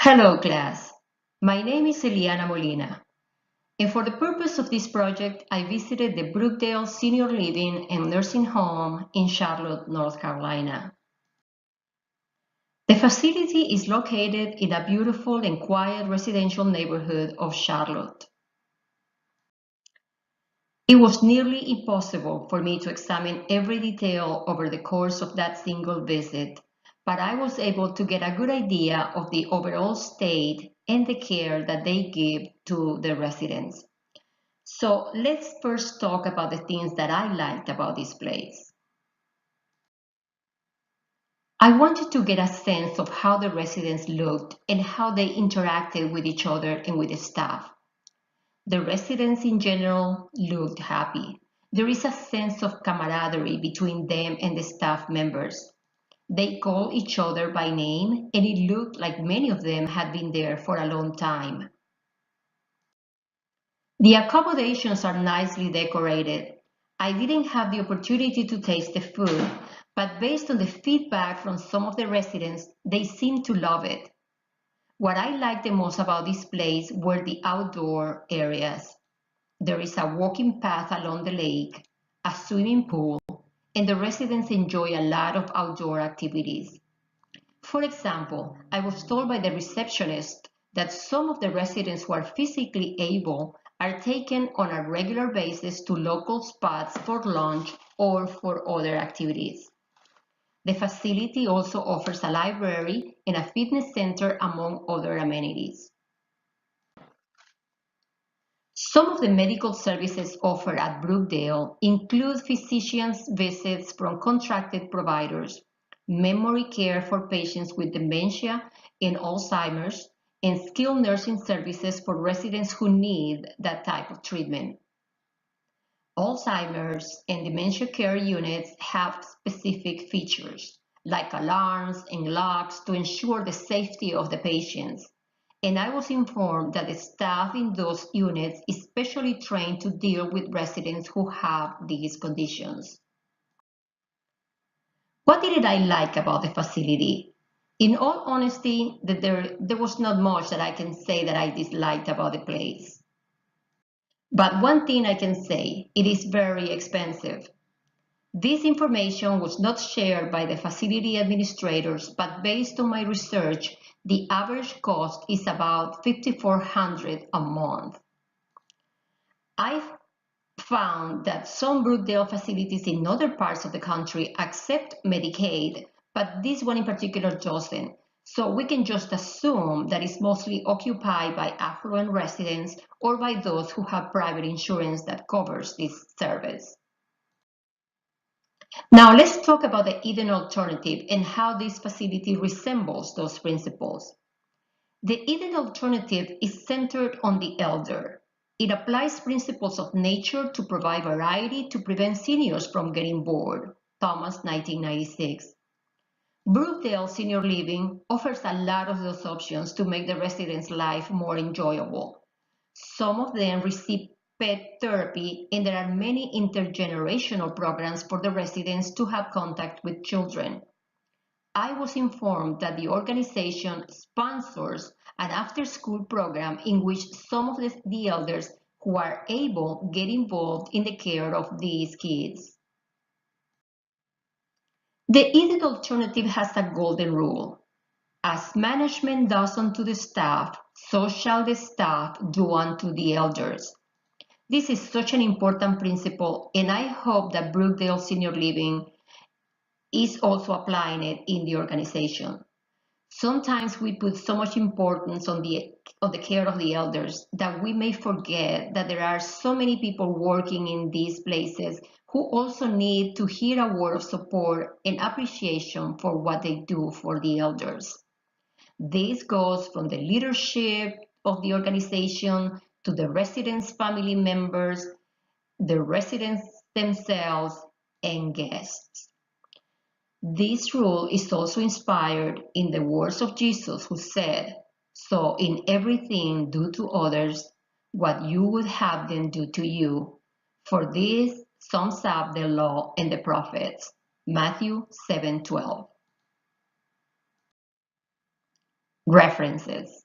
Hello class, my name is Eliana Molina, and for the purpose of this project I visited the Brookdale Senior Living and Nursing Home in Charlotte, North Carolina. The facility is located in a beautiful and quiet residential neighborhood of Charlotte. It was nearly impossible for me to examine every detail over the course of that single visit, but I was able to get a good idea of the overall state and the care that they give to the residents. So let's first talk about the things that I liked about this place. I wanted to get a sense of how the residents looked and how they interacted with each other and with the staff. The residents in general looked happy. There is a sense of camaraderie between them and the staff members. They call each other by name, and it looked like many of them had been there for a long time. The accommodations are nicely decorated. I didn't have the opportunity to taste the food, but based on the feedback from some of the residents, they seemed to love it. What I liked the most about this place were the outdoor areas. There is a walking path along the lake, a swimming pool, and the residents enjoy a lot of outdoor activities. For example, I was told by the receptionist that some of the residents who are physically able are taken on a regular basis to local spots for lunch or for other activities. The facility also offers a library and a fitness center among other amenities. Some of the medical services offered at Brookdale include physicians' visits from contracted providers, memory care for patients with dementia and Alzheimer's, and skilled nursing services for residents who need that type of treatment. Alzheimer's and dementia care units have specific features, like alarms and locks to ensure the safety of the patients. And I was informed that the staff in those units is specially trained to deal with residents who have these conditions. What did I like about the facility? In all honesty, there was not much that I can say that I disliked about the place. But one thing I can say, it is very expensive. This information was not shared by the facility administrators, but based on my research, the average cost is about $5,400 a month. I found that some Brookdale facilities in other parts of the country accept Medicaid, but this one in particular doesn't. So we can just assume that it's mostly occupied by affluent residents or by those who have private insurance that covers this service. Now let's talk about the Eden alternative and how this facility resembles those principles. The Eden alternative is centered on the elder. It applies principles of nature to provide variety to prevent seniors from getting bored. Thomas, 1996. Brookdale Senior Living offers a lot of those options to make the residents' life more enjoyable. Some of them receive pet therapy, and there are many intergenerational programs for the residents to have contact with children. I was informed that the organization sponsors an after-school program in which some of the elders who are able get involved in the care of these kids. The Eden alternative has a golden rule. As management does unto the staff, so shall the staff do unto the elders. This is such an important principle, and I hope that Brookdale Senior Living is also applying it in the organization. Sometimes we put so much importance on the care of the elders that we may forget that there are so many people working in these places who also need to hear a word of support and appreciation for what they do for the elders. This goes from the leadership of the organization to the residents' family members, the residents themselves, and guests. This rule is also inspired in the words of Jesus, who said, "So in everything do to others what you would have them do to you, for this sums up the law and the prophets." Matthew 7:12. References.